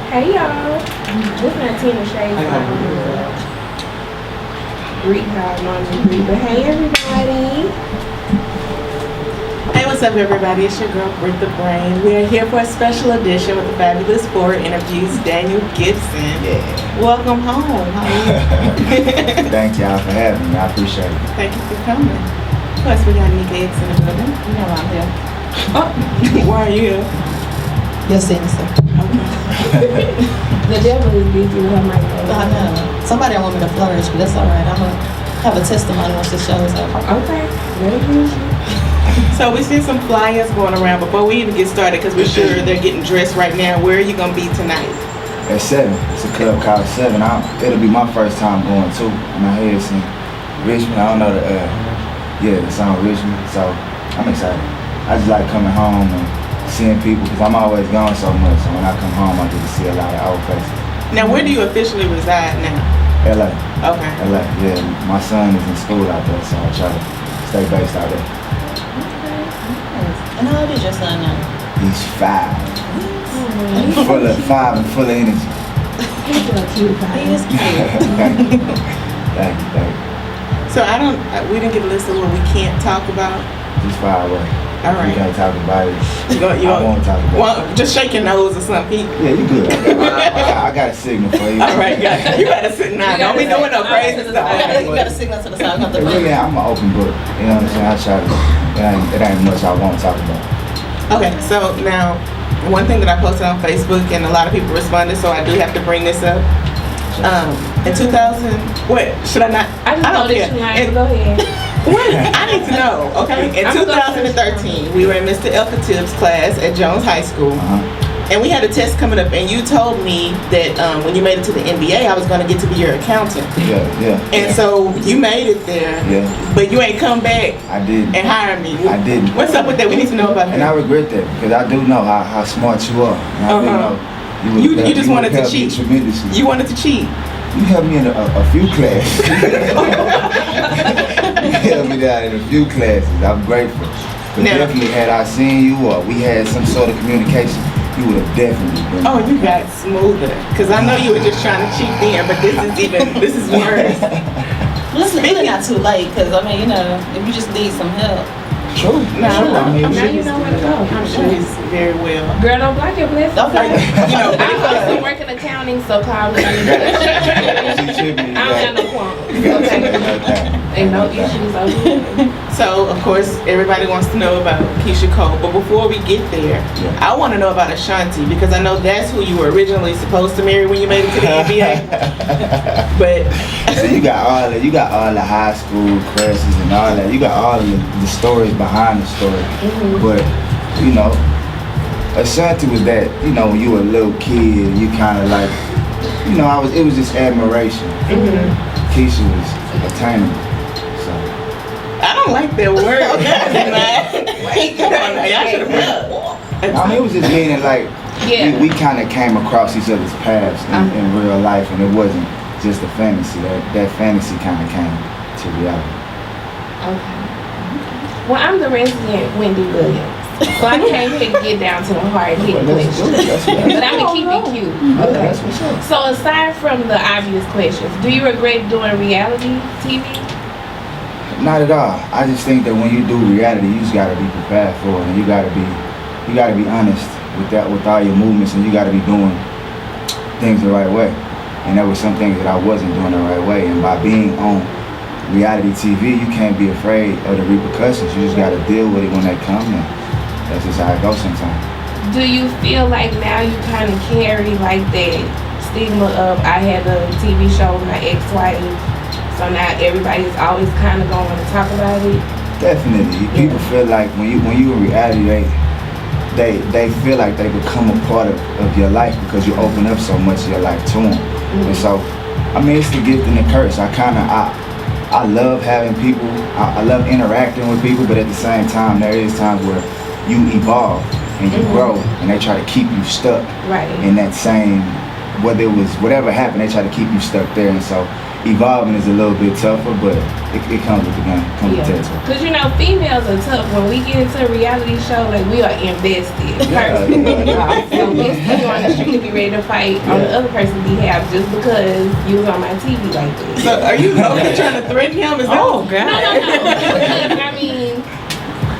Hey y'all, this not Tina Shade. Greet how I normally greet, but hey everybody. Hey, what's up everybody? It's your girl, Britt the Brain. We are here for a special edition with the fabulous four interviews, Daniel Gibson. Yeah. Welcome home. How are you? Thank y'all for having me. I appreciate it. Thank you for coming. Plus, we got Nika X in the building. You know I'm here. Oh, why are you here? Your signature. Okay. The devil is busy with her microphone. I know. Somebody don't want me to flourish, but that's all right. I'm going to have a testimony once it shows up. Okay. Very good. So we see some flyers going around before we even get started because we're sure they're getting dressed right now. Where are you going to be tonight? At 7. It's a club called 7. It'll be my first time going too. My head's in Richmond. I don't know it's on Richmond. So I'm excited. I just like coming home and seeing people because I'm always gone so much. So when I come home, I get to see a lot of old faces. Now, where do you officially reside now? LA. Okay. LA, yeah. My son is in school out there, so I try to stay based out there. And how old is your son now? He's 5. Full of 5 and full of energy. He's a cute guy. He is cute. Thank you. So we didn't get a list of what we can't talk about. Just far away. All right. You can't talk about it. You I won't talk about it. Well, just shake your nose or something. Yeah, you good. I got a signal for you. All right, guys. You gotta sit now. Don't be doing no crazy stuff. You got to signal to the side. Really, I'm an open book. You know what I'm saying? I try to. It ain't much I won't talk about. Okay, so now, one thing that I posted on Facebook and a lot of people responded, so I do have to bring this up. In 2000, what? Should I not? I just know that you lying. Go ahead. Wait, I need to know, okay? In 2013, we were in Mr. Elkatib's class at Jones High School, and we had a test coming up, and you told me that when you made it to the NBA, I was going to get to be your accountant. Yeah. And so you made it there, but you ain't come back I didn't. and hired me. I didn't. What's up with that? We need to know about that. And I regret that because I do know how smart you are. And I do know You just wanted to cheat. Tremendously. You wanted to cheat. You helped me in a few classes. You helped me out in a few classes. I'm grateful. But definitely, had I seen you or we had some sort of communication, you would have definitely been. Oh, you got smoother. Because I know you were just trying to cheat then, but this is worse. Listen, it's really not too late because, I mean, if you just need some help. True. No, I mean, now you know where to go. I'm sure he's very well. Girl, don't block your blessings. Okay. I also work in accounting, so call me. I don't have no qualms. Okay. Ain't no issues over here. So, of course, everybody wants to know about Keisha Cole. But before we get there, I want to know about Ashanti because I know that's who you were originally supposed to marry when you made it to the NBA. But so you got all the high school crashes and all that. You got all of the stories behind the story. But Ashanti was that. When you were a little kid, you kind of like, it was just admiration. Keisha was attainable. I don't like that word. Wait, come on now. Y'all should have it was just meaning like we kind of came across each other's paths in real life, and it wasn't just a fantasy. That fantasy kind of came to reality. Okay. Well, I'm the resident Wendy Williams. So I came here to get down to the hard hit questions. But I'm going to keep it cute. Okay. So aside from the obvious questions, do you regret doing reality TV? Not at all. I just think that when you do reality, you just gotta be prepared for it, and you gotta be honest with all your movements, and you gotta be doing things the right way. And there were some things that I wasn't doing the right way. And by being on reality TV, you can't be afraid of the repercussions. You just gotta deal with it when they come, and that's just how it goes sometimes. Do you feel like now you kind of carry like that stigma of I had a TV show with my ex-wife? So now everybody's always kind of going to talk about it. Definitely, people feel like when you in reality, they feel like they become a part of your life because you open up so much of your life to them. And so, I mean, it's the gift and the curse. I love having people. I love interacting with people, but at the same time, there is times where you evolve and you grow, and they try to keep you stuck in that same. Whether it was whatever happened, they try to keep you stuck there, and so. evolving is a little bit tougher, but it comes with the game, comes with the territory. Cause you know, females are tough. When we get into a reality show, like we are invested. So it's you on the street to be ready to fight on the other person's behalf just because you was on my TV like this. So are you trying to threaten him? Is that No. Because, I mean,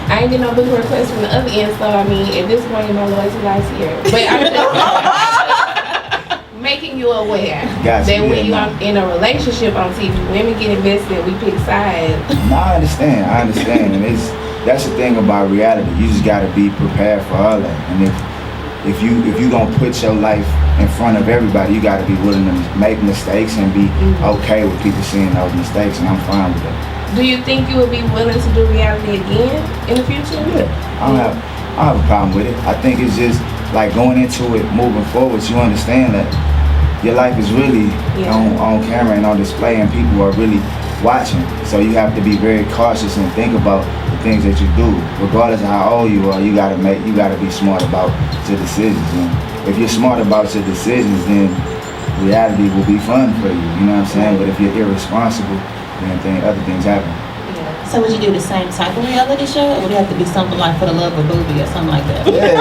I ain't get no big requests from the other end, so I mean, at this point, my loyalty lies here. But I'm just making you aware that when you are in a relationship on TV, women get invested, we pick sides. No, I understand, and that's the thing about reality. You just gotta be prepared for all that, and if you gonna put your life in front of everybody, you gotta be willing to make mistakes and be okay with people seeing those mistakes, and I'm fine with that. Do you think you would be willing to do reality again in the future? Yeah, I don't have a problem with it. I think it's just like going into it, moving forward, you understand that your life is really on camera and on display, and people are really watching. So you have to be very cautious and think about the things that you do, regardless of how old you are. You gotta be smart about your decisions. And if you're smart about your decisions, then reality will be fun for you. You know what I'm saying? But if you're irresponsible, then other things happen. So would you do the same type of reality show, or would it have to be something like For the Love of Booby or something like that? Yeah,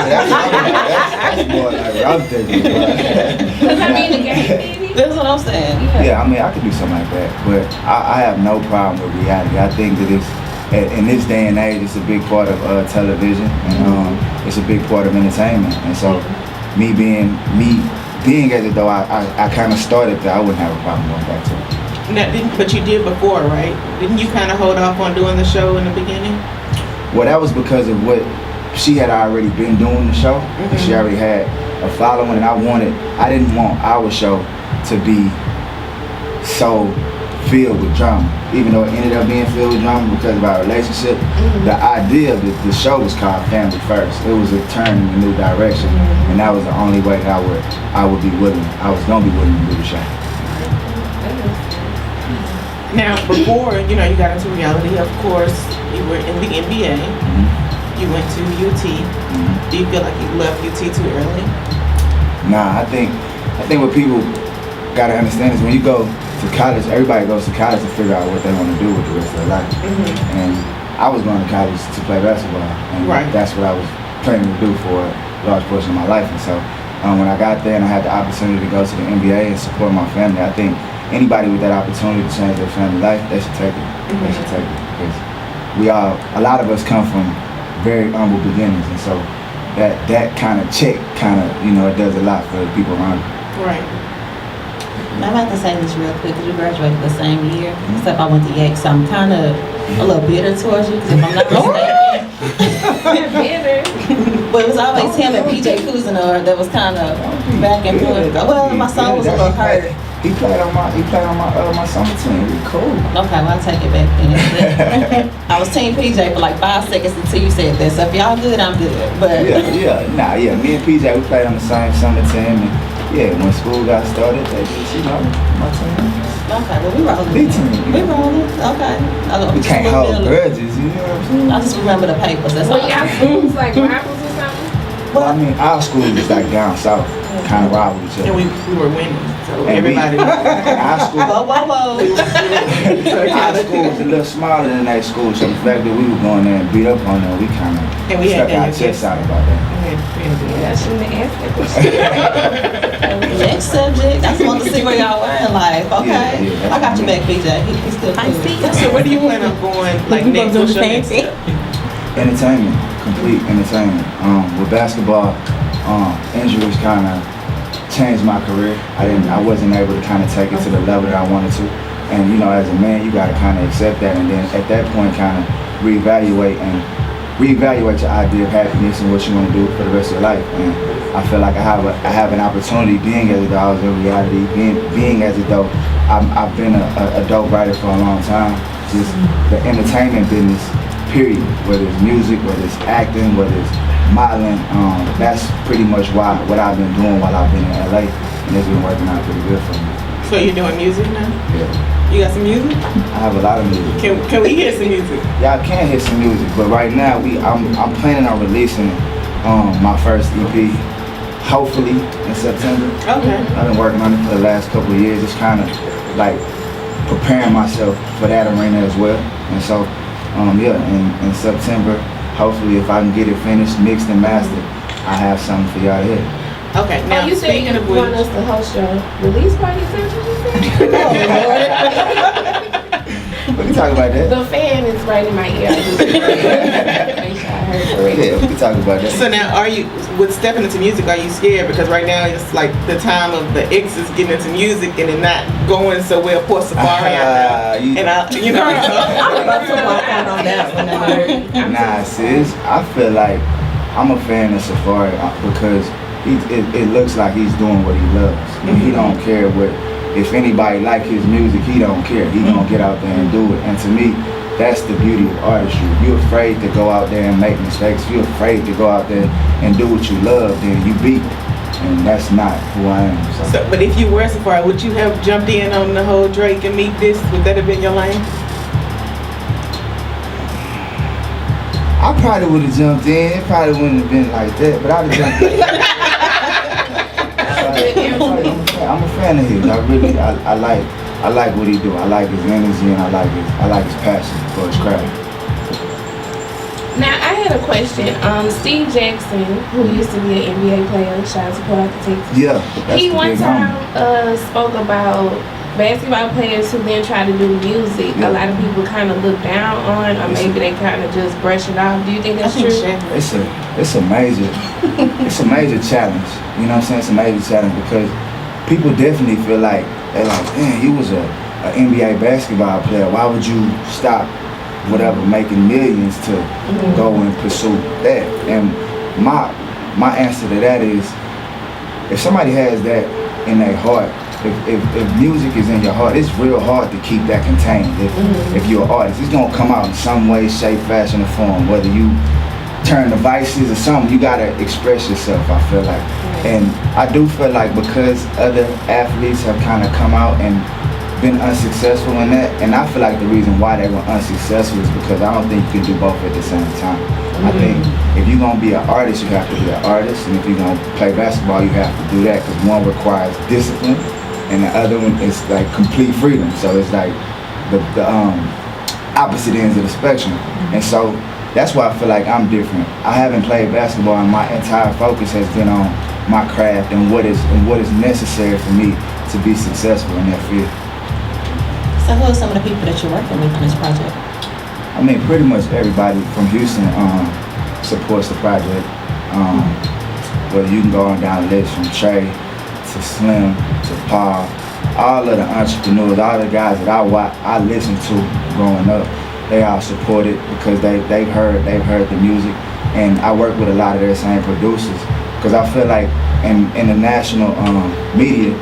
that's more like what I'm thinking. Because I mean, the game, baby. That's what I'm saying. Yeah, I mean, I could do something like that, but I have no problem with reality. I think that in this day and age, it's a big part of television, and it's a big part of entertainment. And so, me being as though I kind of started that, I wouldn't have a problem going back to it. But you did before, right? Didn't you kind of hold off on doing the show in the beginning? Well, that was because of what she had already been doing the show. And she already had a following, and I didn't want our show to be so filled with drama. Even though it ended up being filled with drama because of our relationship, the idea of the show was called Family First. It was a turn in a new direction, and that was the only way that I was gonna be willing to do the show. Now, before you got into reality, of course, you were in the NBA. You went to UT. Do you feel like you left UT too early? Nah, I think what people gotta understand is when you go to college, everybody goes to college to figure out what they want to do with the rest of their life. And I was going to college to play basketball, and that's what I was planning to do for a large portion of my life. And so when I got there and I had the opportunity to go to the NBA and support my family, I think anybody with that opportunity to change their family life, they should take it. They should take it, because a lot of us come from very humble beginnings, and so that kind of check it does a lot for the people around you. Right. I'm about to say this real quick, because we graduated the same year, except I went to Yale, so I'm kind of a little bitter towards you, because if I'm not mistaken. Bitter. But it was always him and PJ Cousineur that was kind of back and forth. Well, my son was a little hurt. He played on my summer team. He cool. Okay, well, I'll take it back then. I was Team PJ for like 5 seconds until you said that. So if y'all good, I'm good. But me and PJ, we played on the same summer team, and when school got started, they just, my team. Okay, well, we rolling. Big team. We rolling. Okay. We can't hold grudges, you know what I'm saying? I just remember the papers. That's Well, all. y'all schools like rivals or something? Well, I mean, our school was like down south, kind of rival each other. And we were winning, so And everybody. our school. Whoa. Our school was a little smaller than that school, so the fact that we were going there and beat up on them, we kind of And we had stuck our that chests out about that. Yeah, I shouldn't have asked that question. Next subject. I just want to see where y'all were in life. Okay. Yeah. I got you back, PJ. He's still cool. I see. So where do you plan on going? Like next, what's your next step? Entertainment, complete entertainment. With basketball, injuries kind of changed my career. I wasn't able to kind of take it to the level that I wanted to. And as a man, you got to kind of accept that, and then at that point, kind of reevaluate your idea of happiness and what you want to do for the rest of your life. And I feel like I have an opportunity, being as though I was in reality, being as though I've been a dope writer for a long time. Just the entertainment business, period. Whether it's music, whether it's acting, whether it's modeling, that's pretty much what I've been doing while I've been in LA, and it's been working out pretty good for me. So you're doing music now? Yeah. You got some music? I have a lot of music. Can we hear some music? Y'all can hear some music, but right now I'm planning on releasing my first EP, hopefully in September. Okay. I've been working on it for the last couple of years. It's kind of like preparing myself for that arena as well. And so, in September, hopefully if I can get it finished, mixed and mastered, I have something for y'all to hear. Okay, now you said speaking you of want which, us to host your release party, is that what you said? We can talk about that. The fan is right in my ear. I just make sure I heard correctly. Yeah, we can talk about that. so now are you, with stepping into music, are you scared? Because right now it's like the time of the exes getting into music and it not going so well. Poor Safari out there. And Nah, sis, I feel like I'm a fan of Safari because it looks like he's doing what he loves. And he don't care what, if anybody like his music, he don't care. He gonna get out there and do it. And to me, that's the beauty of artistry. If you're afraid to go out there and make mistakes, if you're afraid to go out there and do what you love, then you beat. And that's not who I am. So, but if you were Safari, would you have jumped in on the whole Drake and Meek this? Would that have been your lane? I probably would have jumped in. It probably wouldn't have been like that, but I'd have jumped in. I'm a fan of his. I like what he do. I like his energy and I like his passion for his craft. Now I had a question. Steve Jackson, who used to be an NBA player, shout out to Port Architects. Yeah, that's He the one big time homie. spoke about basketball players who then try to do music. Yeah. A lot of people kind of look down on, or maybe they kind of just brush it off. Do you think that's true? It's a major challenge. You know what I'm saying? It's a major challenge because people definitely feel like they're like, man, you was a NBA basketball player. Why would you stop whatever making millions to go and pursue that? And my answer to that is, if somebody has that in their heart, if music is in your heart, it's real hard to keep that contained. If you're an artist, it's gonna come out in some way, shape, fashion, or form. Whether you turn the vices or something, you gotta express yourself, I feel like. And I do feel like because other athletes have kind of come out and been unsuccessful in that, and I feel like the reason why they were unsuccessful is because I don't think you can do both at the same time. I think if you're gonna be an artist, you have to be an artist, and if you're gonna play basketball, you have to do that, because one requires discipline and the other one is like complete freedom. So it's like the opposite ends of the spectrum. And so that's why I feel like I'm different. I haven't played basketball and my entire focus has been on my craft and what is necessary for me to be successful in that field. So who are some of the people that you're working with on this project? I mean, pretty much everybody from Houston supports the project. But you can go on down the list from Trey to Slim to Paul, all of the entrepreneurs, all the guys that I listened to growing up, they all support it because they've heard the music, and I work with a lot of their same producers because I feel like in the national media,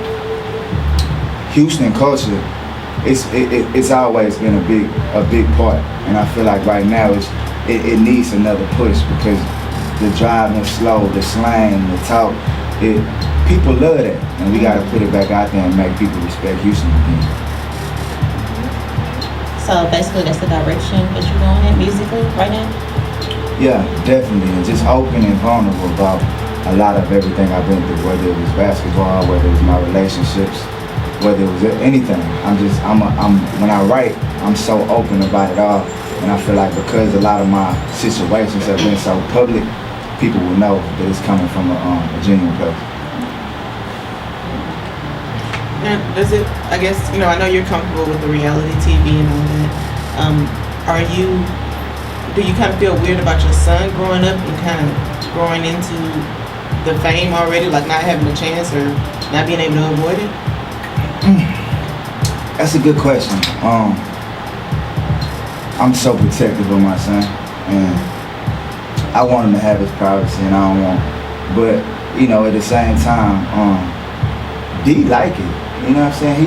Houston culture, it's always been a big part, and I feel like right now it needs another push because the driving slow, the slang, the talk, people love that, and we got to put it back out there and make people respect Houston again. So basically that's the direction that you're going in musically right now? Yeah, definitely, and just open and vulnerable about a lot of everything I've been through, whether it was basketball, whether it was my relationships, whether it was anything. When I write, I'm so open about it all, and I feel like because a lot of my situations have been so public, people will know that it's coming from a genuine place. Now, I guess, I know you're comfortable with the reality TV and all that. Do you kind of feel weird about your son growing up and kind of growing into the fame already, like not having a chance or not being able to avoid it? That's a good question. I'm so protective of my son, and I want him to have his privacy, and I don't want, but at the same time, D like it. You know what I'm saying?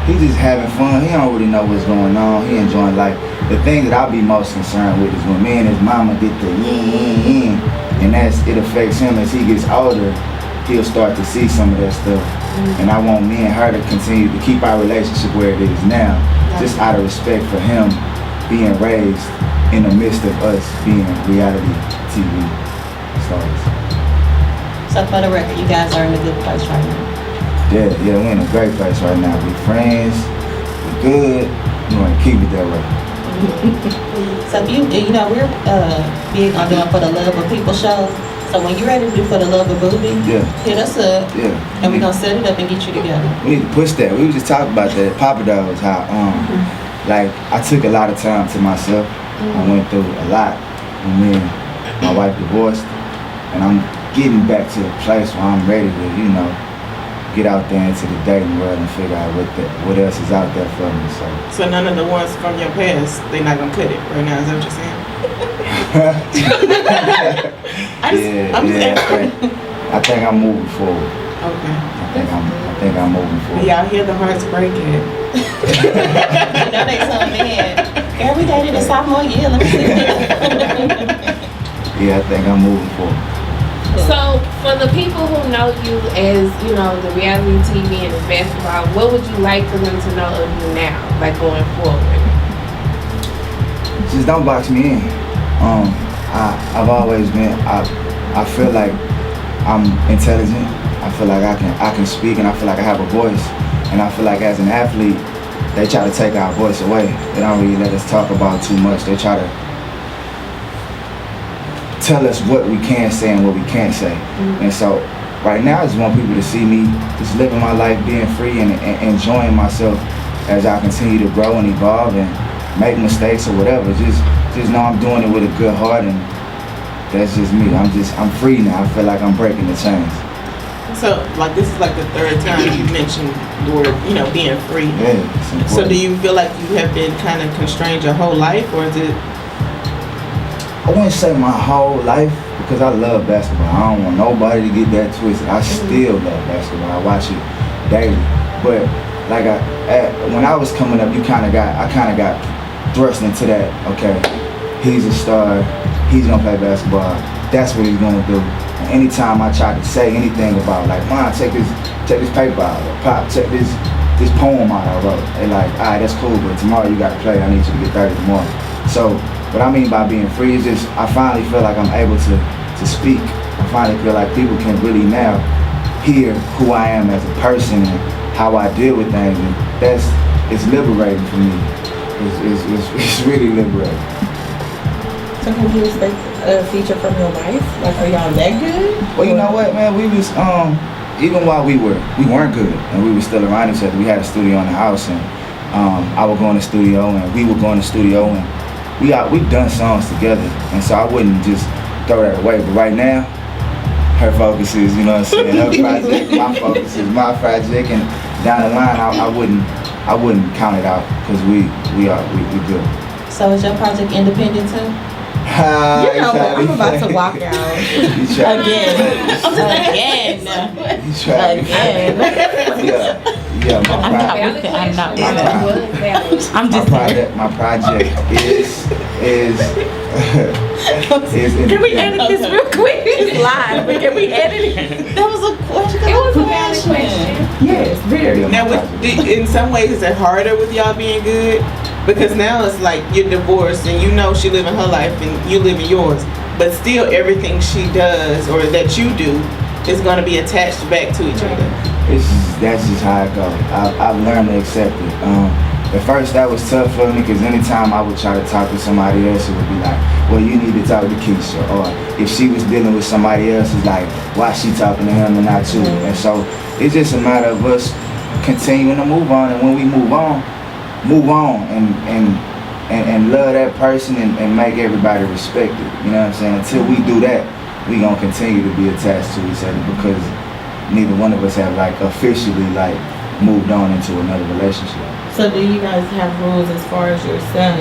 He just having fun. He don't really know what's going on. He enjoying life. The thing that I'll be most concerned with is when me and his mama get the yin, and it affects him as he gets older. He'll start to see some of that stuff, and I want me and her to continue to keep our relationship where it is now, just out of respect for him being raised in the midst of us being reality TV stars. So for the record, you guys are in a good place right now. Yeah, we're in a great place right now. We're friends, we're good, you want to keep it that way. So we're big on doing For the Love of People show. So when you're ready to do For the Love of Booby, hit us up. Yeah. And we're gonna set it up and get you together. We need to push that. We were just talking about that. Papa Dogs, how like I took a lot of time to myself. I went through a lot. And then my wife divorced, and I'm getting back to a place where I'm ready to, get out there into the dating world and figure out what else is out there for me. So none of the ones from your past, they're not gonna cut it right now. Is that what you're saying? I think I'm moving forward. Okay. I think I'm moving forward. Y'all hear the hearts breaking. They so mad. Girl, we dated in sophomore year. Let me see. Yeah, I think I'm moving forward. So, for the people who know you as, the reality TV and the basketball, what would you like for them to know of you now, like going forward? Just don't box me in. I've always been. I feel like I'm intelligent. I feel like I can speak, and I feel like I have a voice. And I feel like as an athlete, they try to take our voice away. They don't really let us talk about too much. They try to tell us what we can say and what we can't say. And so right now I just want people to see me just living my life, being free and enjoying myself as I continue to grow and evolve and make mistakes or whatever. Just know I'm doing it with a good heart, and that's just me. I'm free now. I feel like I'm breaking the chains. So this is like the third time you mentioned the word, being free. Yeah. So do you feel like you have been kind of constrained your whole life, or is it? I wouldn't say my whole life, because I love basketball. I don't want nobody to get that twisted. I still love basketball. I watch it daily. But when I was coming up, I kind of got thrust into that. Okay, he's a star. He's gonna play basketball. That's what he's gonna do. And anytime I tried to say anything about Mom, check this paper out, or Pop, check this poem out I wrote. They like, all right, that's cool, but tomorrow you gotta play. I need you to get 30 tomorrow. So what I mean by being free is just I finally feel like I'm able to speak. I finally feel like people can really now hear who I am as a person and how I deal with things, and it's liberating for me. It's really liberating. So can we expect a feature from your wife? Are y'all that good? Well, you know what, man, we was even while we weren't good and we were still around each other. We had a studio in the house, and I would go in the studio and we would go in the studio, and we've done songs together, and so I wouldn't just throw that away. But right now, her focus is, her project, my focus is my project, and down the line, I wouldn't count it out, because we good. So is your project independent too? I'm about to walk out again. My project is Can we edit this real quick? It's live, but can we edit it? That was a question. It was a valid question. Yes, very. Now, in some ways, is it harder with y'all being good? Because now it's like you're divorced and she living her life and you living yours. But still, everything she does or that you do is going to be attached back to each other. That's just how it goes. I've learned to accept it. At first, that was tough for me, because anytime I would try to talk to somebody else, it would be like, well, you need to talk to Keisha. Or if she was dealing with somebody else, it's like, why is she talking to him and not you? And so it's just a matter of us continuing to move on. And when we move on and love that person and make everybody respect it. You know what I'm saying? Until we do that, we gonna continue to be attached to each other, because neither one of us have officially moved on into another relationship. So do you guys have rules as far as your son,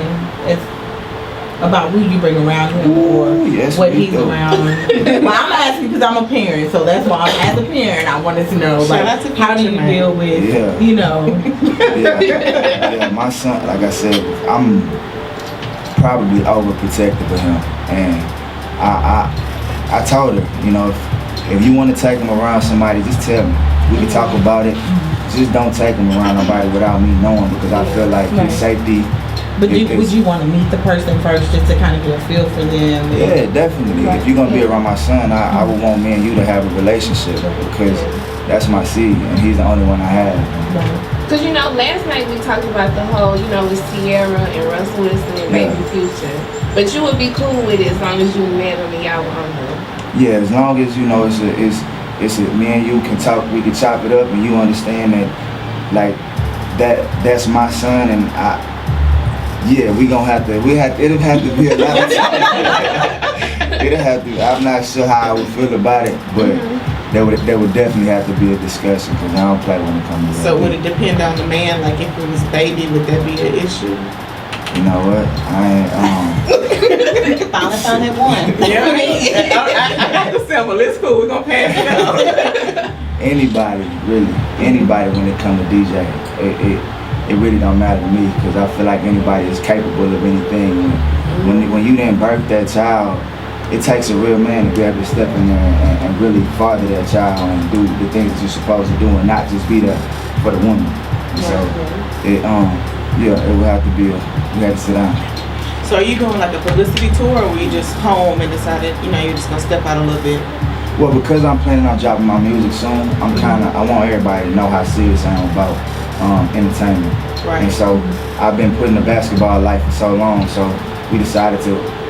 about who you bring around him or yes, what he's around? Well, I'm asking because I'm a parent, so that's why as a parent I wanted to know how do you deal with Yeah, my son, like I said, I'm probably overprotective of him, and I told her, if you want to take him around somebody, just tell me. We can talk about it. Just don't take him around nobody without me knowing, because I feel like his safety. But would you want to meet the person first just to kind of get a feel for them? Yeah, definitely. If you're going to be around my son, I would want me and you to have a relationship, because that's my seed, and he's the only one I have. Cause you know, last night we talked about the whole, you know, with Sierra and Russell Wilson and Baby Future. But you would be cool with it as long as you met him and y'all were on them. Yeah, as long as you know it's a me and you can talk, we can chop it up, and you understand that, like that's my son, and it'll have to be a lot of time. It'll have to. I'm not sure how I would feel about it, but there would definitely have to be a discussion because I don't play when it comes to that. So would it depend on the man? Like if it was Baby, would that be an issue? You know what? Finally found that one. Yeah, I got the symbol. It's cool. We're gonna pass it out. Anybody when it comes to DJ, it really don't matter to me because I feel like anybody is capable of anything. When you didn't birth that child, it takes a real man to be able to step in there and really father that child and do the things that you're supposed to do and not just be there for the woman. So it would have to be we had to sit down. So are you doing like a publicity tour, or were you just home and decided, you know, you're just gonna step out a little bit? Well, because I'm planning on dropping my music soon, I want everybody to know how serious I am about entertainment. Right. And so I've been putting the basketball life for so long, so we decided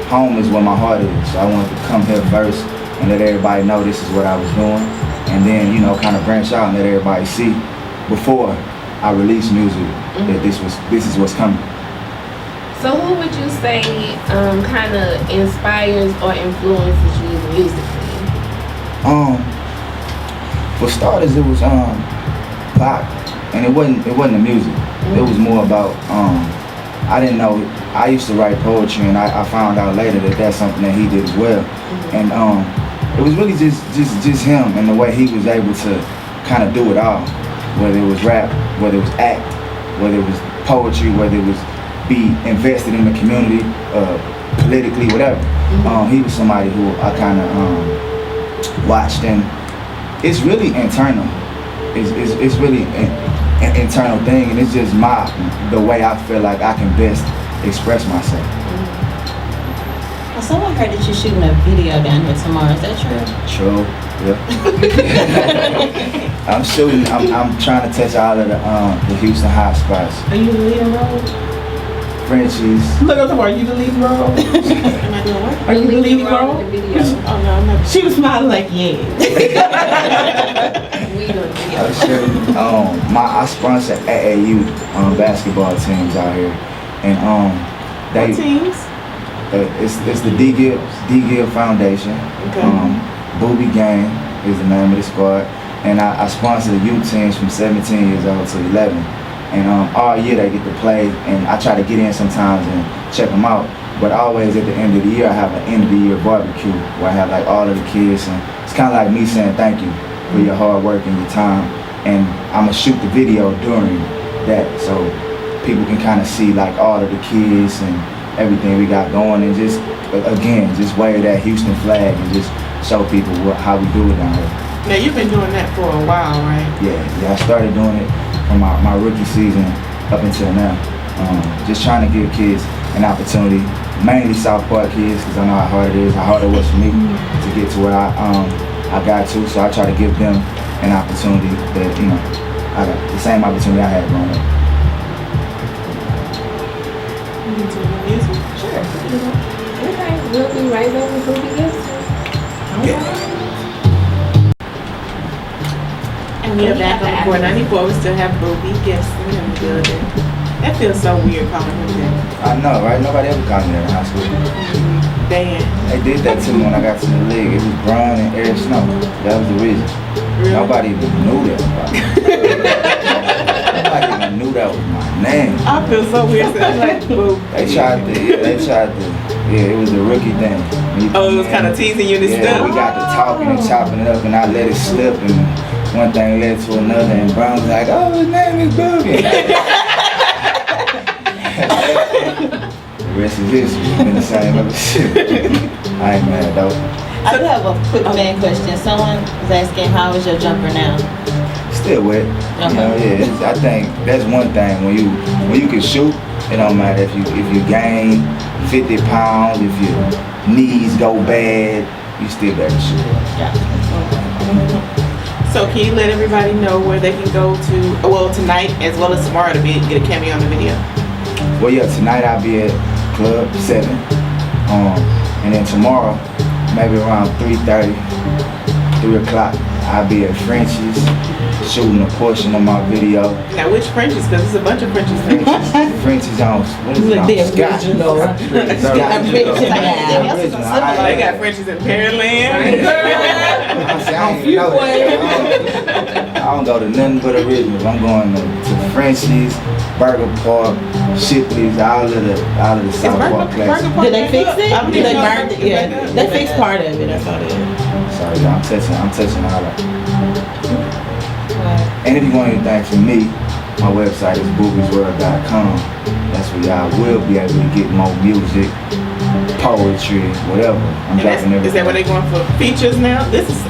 home is where my heart is. So I wanted to come here first and let everybody know this is what I was doing, and then, you know, kind of branch out and let everybody see before I release music that this is what's coming. So who would you say kind of inspires or influences you musically? For starters, it was pop, and it wasn't the music. It was more about I didn't know. I used to write poetry, and I found out later that that's something that he did as well. And it was really just him and the way he was able to kind of do it all. Whether it was rap, whether it was act, whether it was poetry, whether it was be invested in the community, politically, whatever. He was somebody who I kind of watched, and it's really internal. It's really an internal thing, and it's just the way I feel like I can best express myself. Well, someone heard that you're shooting a video down here tomorrow. Is that true? True. Yeah. I'm shooting. I'm trying to touch all of the Houston hot spots. Are you the leading role? Frenchies. Look at the word. You the lead role? Am I doing what? Are you the leading role? The video. Oh no, I'm not. She was smiling like, yeah. We doing the video. I'm shooting. I sponsor AAU basketball teams out here, and What teams? It's the D Gill Foundation. Okay. Booby Gang is the name of the squad, and I sponsor the youth teams from 17 years old to 11. And all year they get to play, and I try to get in sometimes and check them out. But always at the end of the year, I have an end of the year barbecue where I have like all of the kids, and it's kind of like me saying thank you for your hard work and your time. And I'm gonna shoot the video during that, so people can kind of see like all of the kids and everything we got going, and just wave that Houston flag and just show people how we do it down here. Now you've been doing that for a while, right? Yeah, I started doing it from my rookie season up until now. Just trying to give kids an opportunity, mainly South Park kids, because I know how hard it is, how hard it was for me to get to where I got to. So I try to give them an opportunity that, you know, I got the same opportunity I had growing up. You can do your music? Sure. Okay, we'll be right back with Booby Gibson. And we are back on 494. We still have Booby Gibson in the building. That feels so weird calling him that. I know, right? Nobody ever called me that in high school. Dan. They did that to me when I got to the league. It was Brian and Eric Snow. That was the reason. Really? Nobody even knew that about me. Nobody even knew that was my name. I feel so weird. So like, Boo. They tried to, it was a rookie thing. Oh, it was kind of teasing you and Yeah, stuff? we got to talking and chopping it up, and I let it slip, and one thing led to another, and Brown was like, oh, his name is Booby. The rest is history. It's been the same ever since. I ain't mad though. I do have a quick fan question. Someone was asking, how is your jumper now? Still wet. You know, yeah. I think that's one thing when you can shoot. It don't matter if you gain 50 pounds, if your knees go bad, you still better shoot. Yeah. So can you let everybody know where they can go to, well, tonight as well as tomorrow to get a cameo on the video? Well, yeah, tonight I'll be at Club 7. And then tomorrow, maybe around 3:30, 3 o'clock, I'll be at French's shooting a portion of my video. Now, which French's? Because there's a bunch of French's. French's on, what is it on? The Scott. original. They got French's in Pearland. I don't go to nothing but originals. I'm going to French's, Burger Park, Shipley's, all of the South Park places. Did they fix it? Did they burn it? Yeah, they fixed part of it. I thought it. Sorry, I'm touching all that. And if you want anything from me, my website is boobysworld.com. That's where y'all will be able to get more music, poetry, whatever. I'm dropping everything. Is that where they going for features now? This is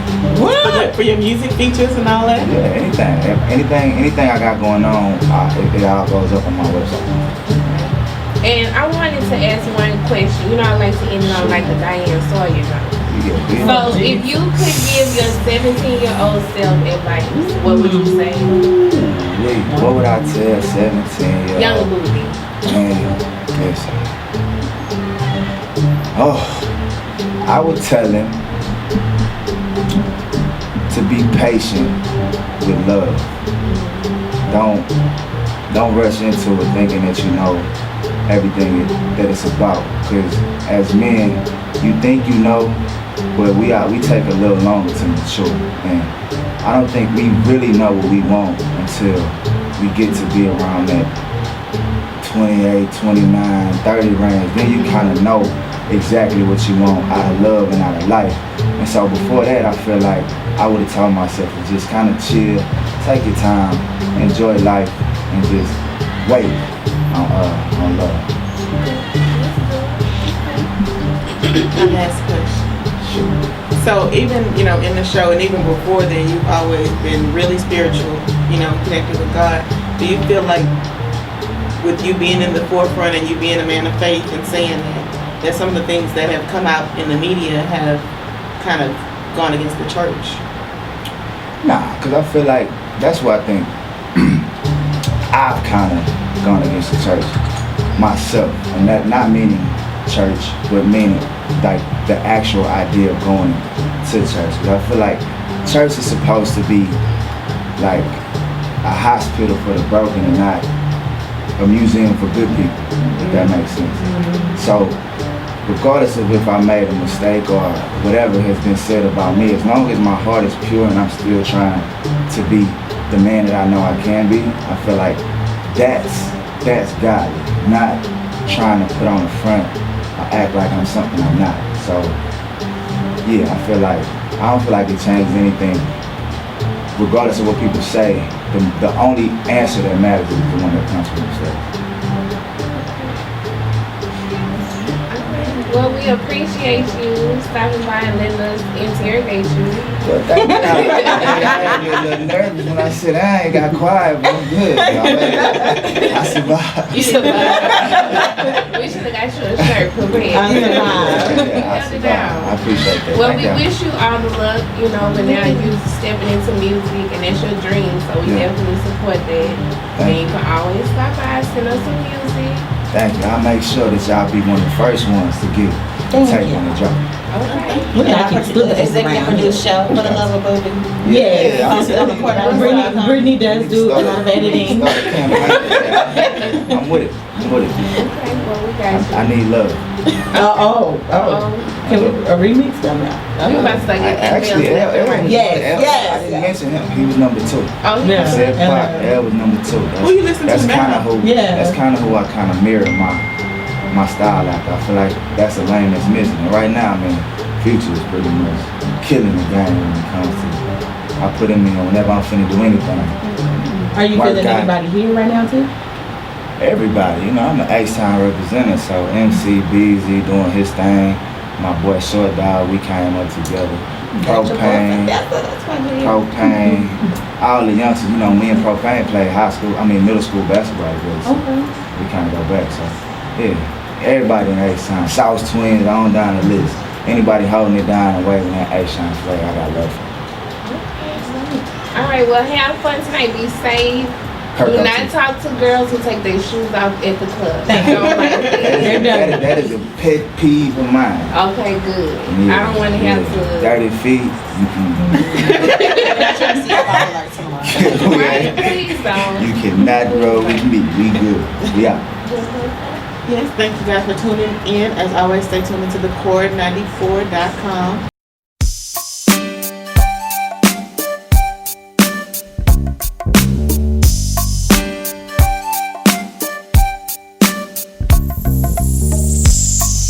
for your music features and all that? Yeah, anything I got going on, it all goes up on my website. And I wanted to ask one question. You know, I like to end it on like the Diane Sawyer note. So, if you could give your 17-year-old self advice, what would you say? What would I tell 17-year-old? Young Booby. Man, listen. Oh, I would tell him to be patient with love. Don't rush into it thinking that you know everything that it's about. Because as men, you think you know, but we take a little longer to mature. And I don't think we really know what we want until we get to be around that 28, 29, 30 range. Then you kind of know exactly what you want out of love and out of life. And so before that, I feel like I would have told myself to just kind of chill, take your time, enjoy life, and just wait on love. My last question. So even, in the show and even before then, you've always been really spiritual, connected with God. Do you feel like with you being in the forefront and you being a man of faith and saying that some of the things that have come out in the media have kind of gone against the church? Nah, because I feel like that's what I think I've kind of gone against the church myself. And that not meaning church, but meaning like the actual idea of going to church. Because I feel like church is supposed to be like a hospital for the broken and not a museum for good people, if that makes sense. So regardless of if I made a mistake or whatever has been said about me, as long as my heart is pure and I'm still trying to be the man that I know I can be, I feel like that's godly, not trying to put on the front or act like I'm something I'm not. So yeah, I don't feel like it changes anything. Regardless of what people say, the only answer that matters is the one that comes from themselves. Well, we appreciate you stopping by and letting us interrogate you. Well, thank you. I had a little nervous when I said I ain't got quiet, but I'm good. I survived. You survived. We should have got you a shirt for real. I survived. I appreciate that. Well, we wish you all the luck, but now you're stepping into music and that's your dream, so we definitely support that. And you can always stop by and send us some music. Thank you. I'll make sure that y'all be one of the first ones to get take on the drop. Okay. We're not Executive produce show for the love of Booby. Yeah. Brittany does do a lot of editing. I'm with it. Okay, well, we got you. I need love. Can we a remix come out? We about to start getting Actually, emails. I Yes. didn't mention him. He was number 2. Oh, Yeah. I said Pop. L was number 2. Who you listen to That's kind now? of who. Yeah. That's kind of who I kind of mirror my style after. I feel like that's a lane that's missing. And right now, Future is pretty much killing the game when it comes to. I put him in whenever I'm finna do anything. Are you feeling anybody here right now too? Everybody, I'm an H-Town representative, so MC, BZ doing his thing. My boy Short Dog, we came up together. Propane, all the youngsters, me and Propane played middle school basketball together. So we kind of go back, so yeah. Everybody in H-Town, South Twins, on down the list. Anybody holding it down and waving that H-Town flag, I got love for. okay. All right, well, have fun tonight. Be safe. Do not talk to girls who take their shoes off at the club. Thank you. Don't like it. that is a pet peeve of mine. Okay, good. Yeah, I don't want to have to. Dirty feet. Right, please don't. You cannot roll with me. We good. We out. Yes, thank you guys for tuning in. As always, stay tuned into thecore94.com.